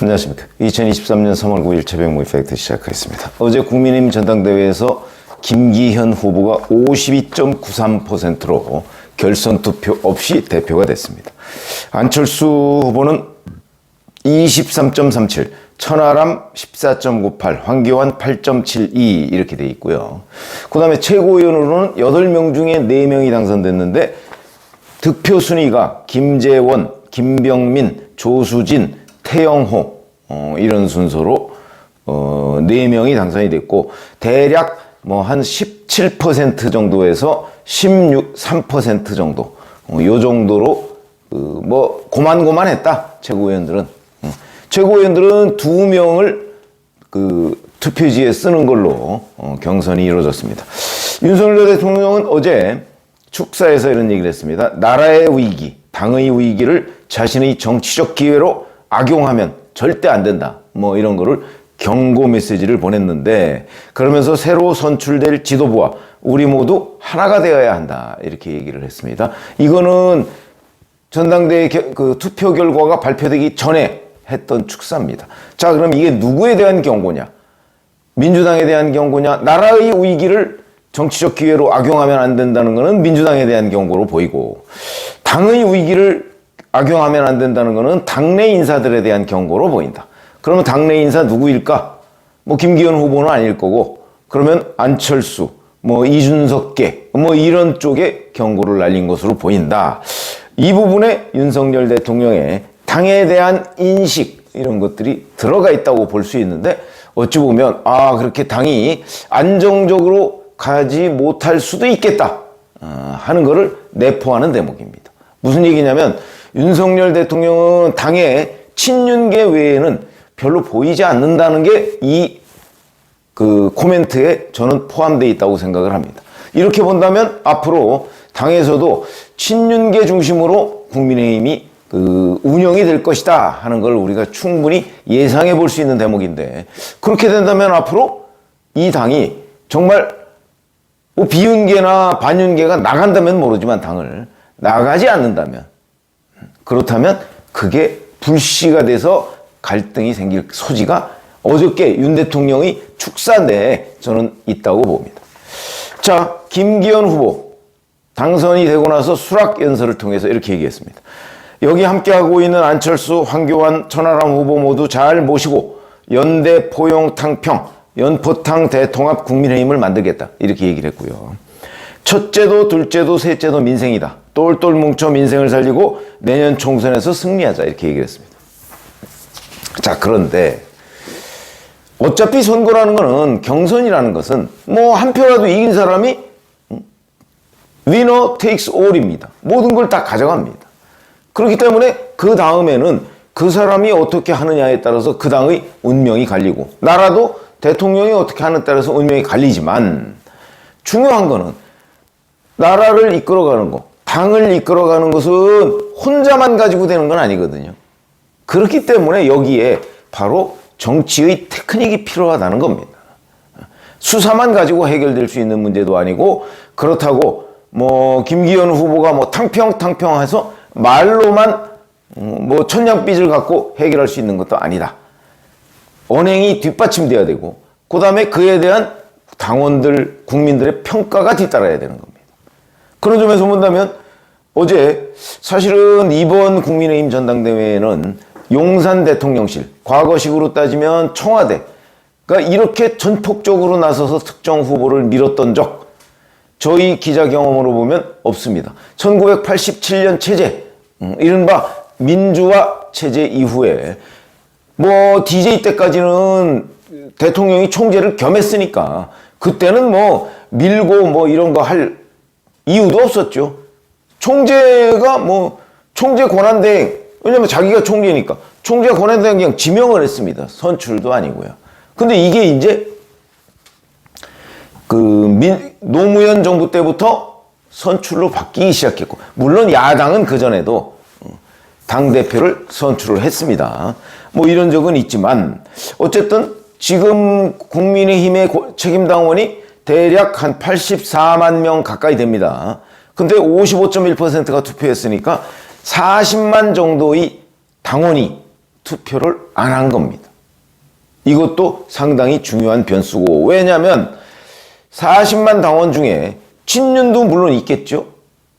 안녕하십니까. 2023년 3월 9일 새벽 모의 팩트 시작하겠습니다. 어제 국민의힘 전당대회에서 김기현 후보가 52.93%로 결선 투표 없이 대표가 됐습니다. 안철수 후보는 23.37, 천하람 14.98, 황교안 8.72 이렇게 돼 있고요. 그 다음에 최고위원으로는 8명 중에 4명이 당선됐는데 득표 순위가 김재원, 김병민, 조수진, 태영호 이런 순서로 4명이 당선이 됐고 대략 뭐 한 17% 정도에서 16.3% 정도 요 정도로 뭐 고만고만했다. 최고위원들은 2명을 투표지에 쓰는 걸로 경선이 이루어졌습니다. 윤석열 대통령은 어제 축사에서 이런 얘기를 했습니다. 나라의 위기, 당의 위기를 자신의 정치적 기회로 악용하면 절대 안 된다. 뭐 이런 거를 경고 메시지를 보냈는데 그러면서 새로 선출될 지도부와 우리 모두 하나가 되어야 한다. 이렇게 얘기를 했습니다. 이거는 전당대회 투표 결과가 발표되기 전에 했던 축사입니다. 자, 그럼 이게 누구에 대한 경고냐? 민주당에 대한 경고냐? 나라의 위기를 정치적 기회로 악용하면 안 된다는 것은 민주당에 대한 경고로 보이고 당의 위기를 악용하면 안 된다는 것은 당내 인사들에 대한 경고로 보인다. 그러면 당내 인사 누구일까? 뭐 김기현 후보는 아닐 거고 그러면 안철수, 뭐 이준석계 뭐 이런 쪽에 경고를 날린 것으로 보인다. 이 부분에 윤석열 대통령의 당에 대한 인식 이런 것들이 들어가 있다고 볼 수 있는데 어찌 보면 그렇게 당이 안정적으로 가지 못할 수도 있겠다 하는 것을 내포하는 대목입니다. 무슨 얘기냐면 윤석열 대통령은 당의 친윤계 외에는 별로 보이지 않는다는 게 이 코멘트에 저는 포함되어 있다고 생각을 합니다. 이렇게 본다면 앞으로 당에서도 친윤계 중심으로 국민의힘이 운영이 될 것이다 하는 걸 우리가 충분히 예상해 볼 수 있는 대목인데 그렇게 된다면 앞으로 이 당이 정말 비윤계나 반윤계가 나간다면 모르지만 당을 나가지 않는다면 그렇다면 그게 불씨가 돼서 갈등이 생길 소지가 어저께 윤 대통령의 축사 내에 저는 있다고 봅니다. 자, 김기현 후보 당선이 되고 나서 수락 연설을 통해서 이렇게 얘기했습니다. 여기 함께하고 있는 안철수, 황교안, 천하람 후보 모두 잘 모시고 연대 포용 탕평, 연포탕 대통합 국민의힘을 만들겠다. 이렇게 얘기를 했고요. 첫째도 둘째도 셋째도 민생이다. 똘똘 뭉쳐 민생을 살리고 내년 총선에서 승리하자. 이렇게 얘기를 했습니다. 자, 그런데 어차피 선거라는 거는 경선이라는 것은 뭐 한 표라도 이긴 사람이 winner takes all입니다. 모든 걸 다 가져갑니다. 그렇기 때문에 그 다음에는 그 사람이 어떻게 하느냐에 따라서 그 당의 운명이 갈리고 나라도 대통령이 어떻게 하느냐에 따라서 운명이 갈리지만 중요한 거는 나라를 이끌어가는 거, 당을 이끌어가는 것은 혼자만 가지고 되는 건 아니거든요. 그렇기 때문에 여기에 바로 정치의 테크닉이 필요하다는 겁니다. 수사만 가지고 해결될 수 있는 문제도 아니고 그렇다고 뭐 김기현 후보가 뭐 탕평 해서 말로만 뭐 천냥빚을 갖고 해결할 수 있는 것도 아니다. 언행이 뒷받침돼야 되고 그 다음에 그에 대한 당원들, 국민들의 평가가 뒤따라야 되는 겁니다. 그런 점에서 본다면 어제 사실은 이번 국민의힘 전당대회에는 용산 대통령실, 과거식으로 따지면 청와대가 이렇게 전폭적으로 나서서 특정 후보를 밀었던 적 저희 기자 경험으로 보면 없습니다. 1987년 체제, 이른바 민주화 체제 이후에 뭐 DJ 때까지는 대통령이 총재를 겸했으니까 그때는 뭐 밀고 뭐 이런 거 할 이유도 없었죠. 총재가 뭐 총재 권한대행 왜냐면 자기가 총재니까 총재 권한대행 그냥 지명을 했습니다. 선출도 아니고요. 근데 이게 이제 노무현 정부 때부터 선출로 바뀌기 시작했고 물론 야당은 그전에도 당대표를 선출을 했습니다. 뭐 이런 적은 있지만 어쨌든 지금 국민의힘의 책임당원이 대략 한 84만 명 가까이 됩니다. 근데 55.1%가 투표했으니까 40만 정도의 당원이 투표를 안 한 겁니다. 이것도 상당히 중요한 변수고, 왜냐하면 40만 당원 중에 친윤도 물론 있겠죠.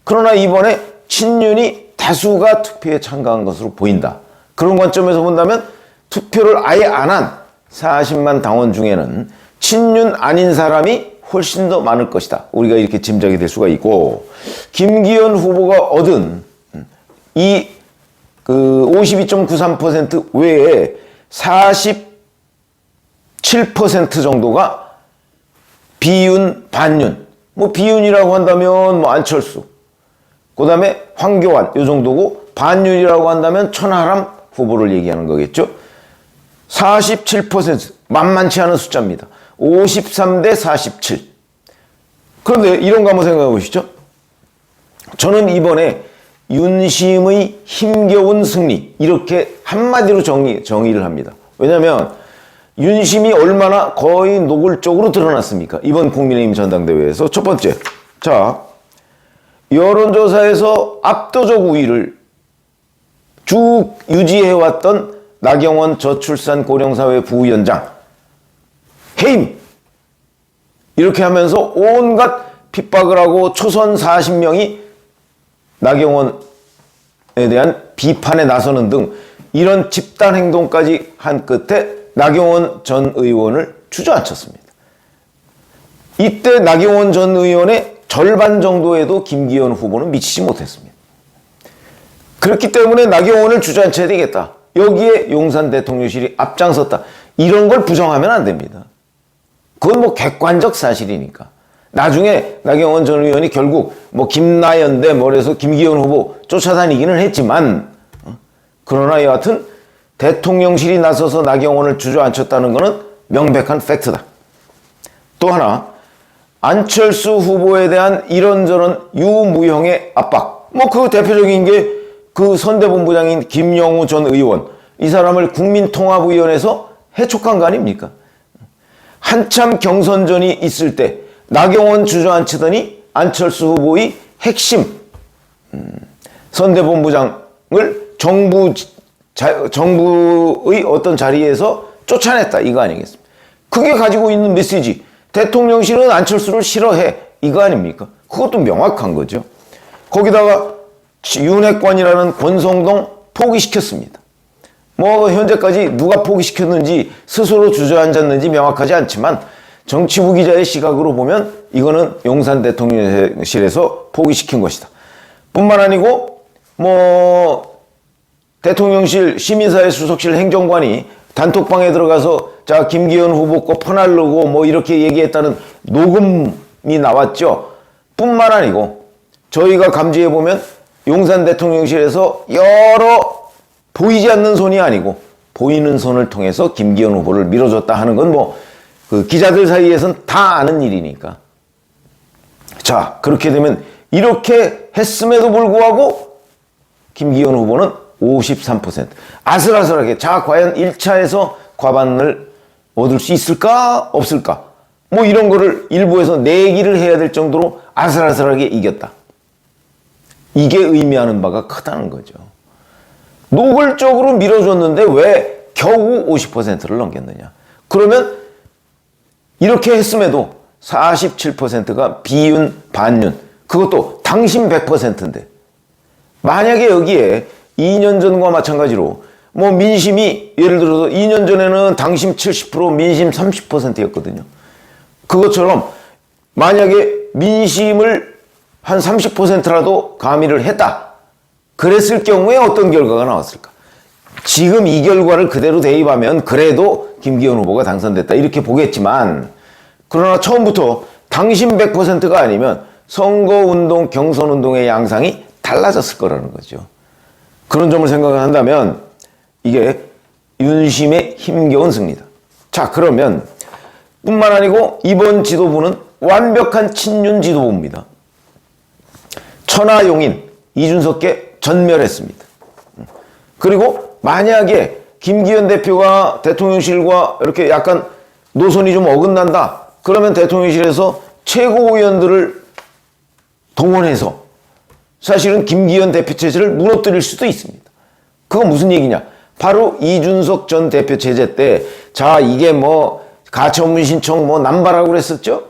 그러나 이번에 친윤이 다수가 투표에 참가한 것으로 보인다. 그런 관점에서 본다면 투표를 아예 안 한 40만 당원 중에는 친윤 아닌 사람이 훨씬 더 많을 것이다. 우리가 이렇게 짐작이 될 수가 있고, 김기현 후보가 얻은 이 52.93% 외에 47% 정도가 비윤, 반윤. 뭐 비윤이라고 한다면 뭐 안철수, 그 다음에 황교안 요 정도고, 반윤이라고 한다면 천하람 후보를 얘기하는 거겠죠. 47%, 만만치 않은 숫자입니다. 53대 47. 그런데 이런 거 한번 생각해 보시죠. 저는 이번에 윤심의 힘겨운 승리, 이렇게 한마디로 정의를 합니다. 왜냐하면 윤심이 얼마나 거의 노골적으로 드러났습니까? 이번 국민의힘 전당대회에서. 첫 번째, 자, 여론조사에서 압도적 우위를 쭉 유지해왔던 나경원 저출산 고령사회 부위원장 해임, 이렇게 하면서 온갖 핍박을 하고 초선 40명이 나경원에 대한 비판에 나서는 등 이런 집단 행동까지 한 끝에 나경원 전 의원을 주저앉혔습니다. 이때 나경원 전 의원의 절반 정도에도 김기현 후보는 미치지 못했습니다. 그렇기 때문에 나경원을 주저앉혀야 되겠다. 여기에 용산 대통령실이 앞장섰다. 이런 걸 부정하면 안 됩니다. 그건 뭐 객관적 사실이니까. 나중에 나경원 전 의원이 결국 뭐 김나연 대 뭐래서 김기현 후보 쫓아다니기는 했지만, 그러나 여하튼 대통령실이 나서서 나경원을 주저앉혔다는 것은 명백한 팩트다. 또 하나, 안철수 후보에 대한 이런저런 유무형의 압박. 뭐 그 대표적인 게 그 선대본부장인 김영우 전 의원, 이 사람을 국민통합위원회에서 해촉한 거 아닙니까? 한참 경선전이 있을 때 나경원 주저앉히더니 안철수 후보의 핵심 선대본부장을 정부의 어떤 자리에서 쫓아냈다, 이거 아니겠습니까? 그게 가지고 있는 메시지, 대통령실은 안철수를 싫어해, 이거 아닙니까? 그것도 명확한 거죠. 거기다가 윤핵관이라는 권성동 포기시켰습니다. 뭐 현재까지 누가 포기시켰는지, 스스로 주저앉았는지 명확하지 않지만 정치부 기자의 시각으로 보면 이거는 용산 대통령실에서 포기시킨 것이다. 뿐만 아니고 뭐 대통령실 시민사회 수석실 행정관이 단톡방에 들어가서 자 김기현 후보 거 퍼날르고 뭐 이렇게 얘기했다는 녹음이 나왔죠. 뿐만 아니고 저희가 감지해 보면 용산 대통령실에서 여러 보이지 않는 손이 아니고 보이는 손을 통해서 김기현 후보를 밀어줬다 하는 건 뭐 그 기자들 사이에선 다 아는 일이니까. 자, 그렇게 되면 이렇게 했음에도 불구하고 김기현 후보는 53%. 아슬아슬하게, 자, 과연 1차에서 과반을 얻을 수 있을까? 없을까? 뭐 이런 거를 일부에서 내기를 해야 될 정도로 아슬아슬하게 이겼다. 이게 의미하는 바가 크다는 거죠. 노골적으로 밀어줬는데 왜 겨우 50%를 넘겼느냐. 그러면 이렇게 했음에도 47%가 비윤, 반윤, 그것도 당신 100%인데 만약에 여기에 2년 전과 마찬가지로 뭐 민심이 예를 들어서 2년 전에는 당심 70%, 민심 30%였거든요. 그것처럼 만약에 민심을 한 30%라도 가미를 했다. 그랬을 경우에 어떤 결과가 나왔을까? 지금 이 결과를 그대로 대입하면 그래도 김기현 후보가 당선됐다 이렇게 보겠지만, 그러나 처음부터 당심 100%가 아니면 선거운동, 경선운동의 양상이 달라졌을 거라는 거죠. 그런 점을 생각한다면 이게 윤심의 힘겨운 승리다. 자, 그러면 뿐만 아니고 이번 지도부는 완벽한 친윤 지도부입니다. 천하용인 이준석께 전멸했습니다. 그리고 만약에 김기현 대표가 대통령실과 이렇게 약간 노선이 좀 어긋난다. 그러면 대통령실에서 최고위원들을 동원해서 사실은 김기현 대표 체제를 무너뜨릴 수도 있습니다. 그건 무슨 얘기냐? 바로 이준석 전 대표 체제 때, 자, 이게 뭐, 가처분 신청 뭐 남발하고 그랬었죠?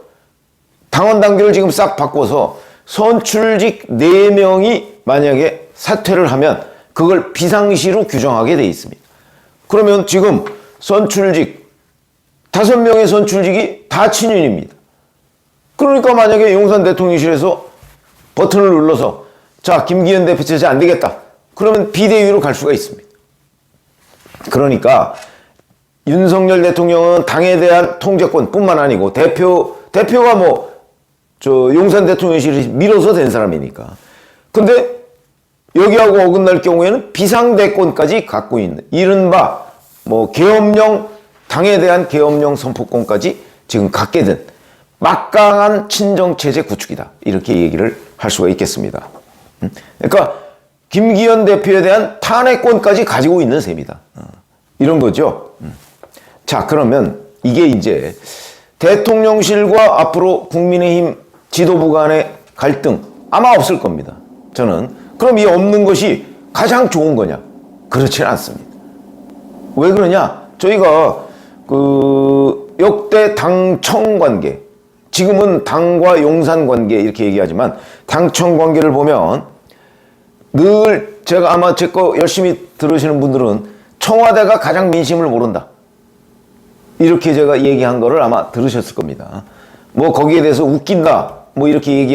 당원 당규를 지금 싹 바꿔서 선출직 4명이 만약에 사퇴를 하면 그걸 비상시로 규정하게 돼 있습니다. 그러면 지금 선출직 5명의 선출직이 다 친윤입니다. 그러니까 만약에 용산 대통령실에서 버튼을 눌러서 자, 김기현 대표 체제 안 되겠다. 그러면 비대위로 갈 수가 있습니다. 그러니까 윤석열 대통령은 당에 대한 통제권뿐만 아니고 대표가 뭐 용산 대통령실이 밀어서 된 사람이니까. 근데 여기하고 어긋날 경우에는 비상대권까지 갖고 있는 이른바 뭐 계엄령, 당에 대한 계엄령 선포권까지 지금 갖게 된 막강한 친정체제 구축이다. 이렇게 얘기를 할 수가 있겠습니다. 그러니까 김기현 대표에 대한 탄핵권까지 가지고 있는 셈이다. 이런 거죠. 자, 그러면 이게 이제 대통령실과 앞으로 국민의힘 지도부 간의 갈등 아마 없을 겁니다. 저는. 그럼 이 없는 것이 가장 좋은 거냐? 그렇지는 않습니다. 왜 그러냐? 저희가 역대 당청 관계, 지금은 당과 용산 관계 이렇게 얘기하지만 당청 관계를 보면 늘 제가 아마 제 거 열심히 들으시는 분들은 청와대가 가장 민심을 모른다. 이렇게 제가 얘기한 거를 아마 들으셨을 겁니다. 뭐 거기에 대해서 웃긴다. 뭐 이렇게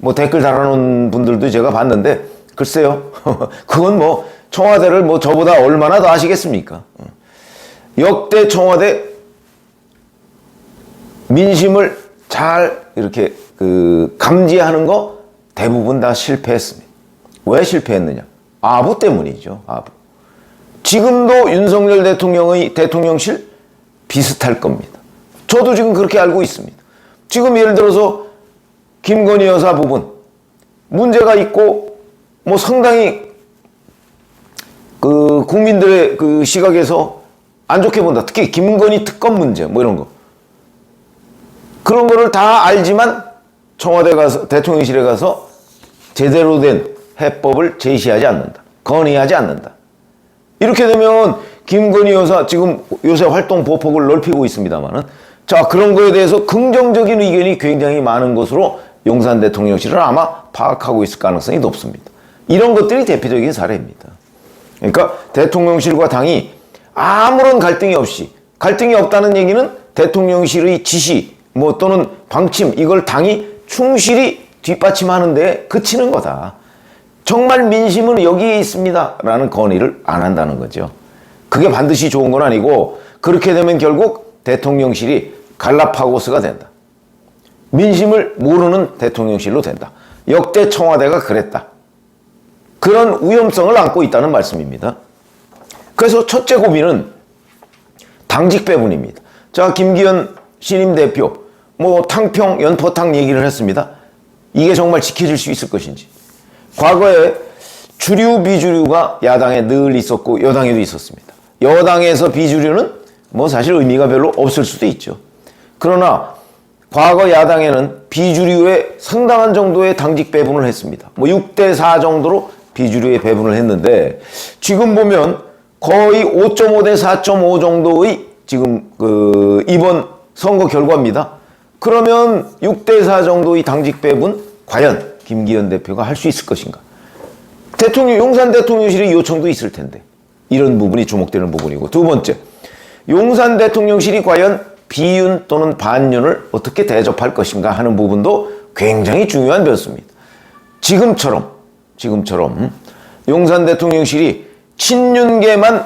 뭐 댓글 달아놓은 분들도 제가 봤는데 글쎄요. 그건 뭐 청와대를 뭐 저보다 얼마나 더 아시겠습니까? 역대 청와대 민심을 잘 이렇게 감지하는 거 대부분 다 실패했습니다. 왜 실패했느냐? 아부 때문이죠. 아부. 지금도 윤석열 대통령의 대통령실 비슷할 겁니다. 저도 지금 그렇게 알고 있습니다. 지금 예를 들어서 김건희 여사 부분 문제가 있고 뭐 상당히 국민들의 시각에서 안 좋게 본다. 특히 김건희 특검 문제 뭐 이런 거. 그런 거를 다 알지만 청와대 가서 대통령실에 가서 제대로 된 해법을 제시하지 않는다. 건의하지 않는다. 이렇게 되면 김건희 여사 지금 요새 활동 보폭을 넓히고 있습니다만은 자, 그런 거에 대해서 긍정적인 의견이 굉장히 많은 것으로 용산 대통령실은 아마 파악하고 있을 가능성이 높습니다. 이런 것들이 대표적인 사례입니다. 그러니까 대통령실과 당이 아무런 갈등이 없다는 얘기는 대통령실의 지시 뭐 또는 방침 이걸 당이 충실히 뒷받침하는 데 그치는 거다. 정말 민심은 여기에 있습니다 라는 건의를 안 한다는 거죠. 그게 반드시 좋은 건 아니고 그렇게 되면 결국 대통령실이 갈라파고스가 된다. 민심을 모르는 대통령실로 된다. 역대 청와대가 그랬다. 그런 위험성을 안고 있다는 말씀입니다. 그래서 첫째 고민은 당직 배분입니다. 자, 김기현 신임 대표 뭐 탕평 연포탕 얘기를 했습니다. 이게 정말 지켜질 수 있을 것인지. 과거에 주류 비주류가 야당에 늘 있었고 여당에도 있었습니다. 여당에서 비주류는 뭐 사실 의미가 별로 없을 수도 있죠. 그러나 과거 야당에는 비주류의 상당한 정도의 당직 배분을 했습니다. 뭐 6대4 정도로 비주류의 배분을 했는데 지금 보면 거의 5.5 대 4.5 정도의 지금 이번 선거 결과입니다. 그러면 6대4 정도의 당직 배분 과연 김기현 대표가 할 수 있을 것인가? 용산 대통령실의 요청도 있을 텐데 이런 부분이 주목되는 부분이고 두 번째, 용산 대통령실이 과연 비윤 또는 반윤을 어떻게 대접할 것인가 하는 부분도 굉장히 중요한 변수입니다. 지금처럼 용산 대통령실이 친윤계만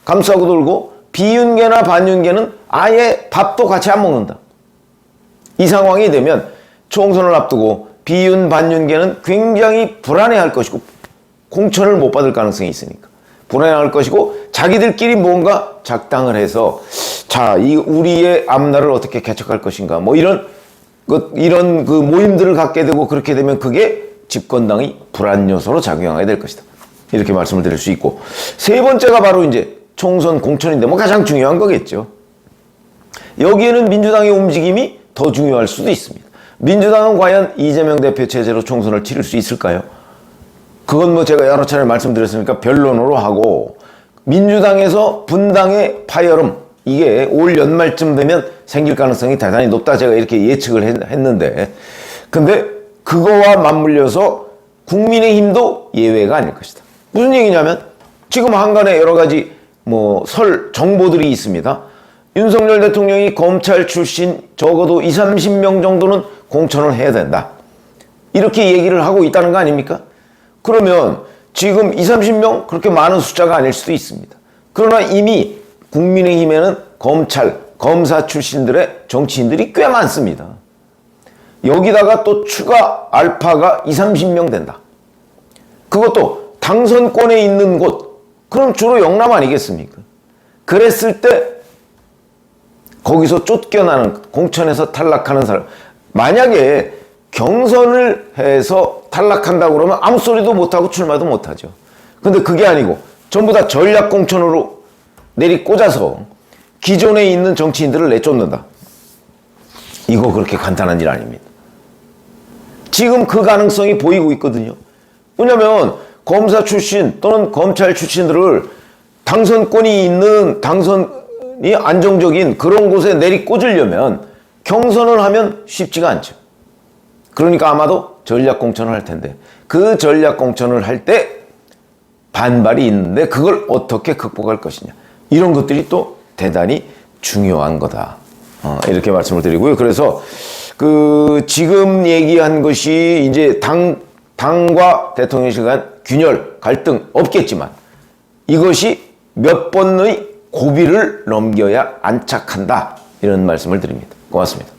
감싸고 돌고 비윤계나 반윤계는 아예 밥도 같이 안 먹는다. 이 상황이 되면 총선을 앞두고 비윤 반윤계는 굉장히 불안해할 것이고 공천을 못 받을 가능성이 있으니까 불안해할 것이고 자기들끼리 뭔가 작당을 해서 자, 우리의 앞날을 어떻게 개척할 것인가 뭐 이런 모임들을 갖게 되고 그렇게 되면 그게 집권당의 불안 요소로 작용하게 될 것이다. 이렇게 말씀을 드릴 수 있고 세 번째가 바로 이제 총선 공천인데 뭐 가장 중요한 거겠죠. 여기에는 민주당의 움직임이 더 중요할 수도 있습니다. 민주당은 과연 이재명 대표 체제로 총선을 치를 수 있을까요? 그건 뭐 제가 여러 차례 말씀드렸으니까 변론으로 하고, 민주당에서 분당의 파열음, 이게 올 연말쯤 되면 생길 가능성이 대단히 높다, 제가 이렇게 예측을 했는데, 근데 그거와 맞물려서 국민의힘도 예외가 아닐 것이다. 무슨 얘기냐면 지금 한간에 여러 가지 정보들이 있습니다. 윤석열 대통령이 검찰 출신 적어도 30명 정도는 공천을 해야 된다, 이렇게 얘기를 하고 있다는 거 아닙니까? 그러면 지금 30명 그렇게 많은 숫자가 아닐 수도 있습니다. 그러나 이미 국민의힘에는 검찰, 검사 출신들의 정치인들이 꽤 많습니다. 여기다가 또 추가 알파가 30명 된다. 그것도 당선권에 있는 곳, 그럼 주로 영남 아니겠습니까? 그랬을 때 거기서 쫓겨나는, 공천에서 탈락하는 사람, 만약에 경선을 해서 탈락한다고 그러면 아무 소리도 못하고 출마도 못하죠. 근데 그게 아니고 전부 다 전략 공천으로 내리꽂아서 기존에 있는 정치인들을 내쫓는다. 이거 그렇게 간단한 일 아닙니다. 지금 그 가능성이 보이고 있거든요. 왜냐하면 검사 출신 또는 검찰 출신들을 당선권이 있는, 당선이 안정적인 그런 곳에 내리꽂으려면 경선을 하면 쉽지가 않죠. 그러니까 아마도 전략 공천을 할 텐데, 그 전략 공천을 할 때 반발이 있는데 그걸 어떻게 극복할 것이냐, 이런 것들이 또 대단히 중요한 거다, 이렇게 말씀을 드리고요. 그래서 지금 얘기한 것이 이제 당과 대통령실 간 균열, 갈등 없겠지만 이것이 몇 번의 고비를 넘겨야 안착한다, 이런 말씀을 드립니다. 고맙습니다.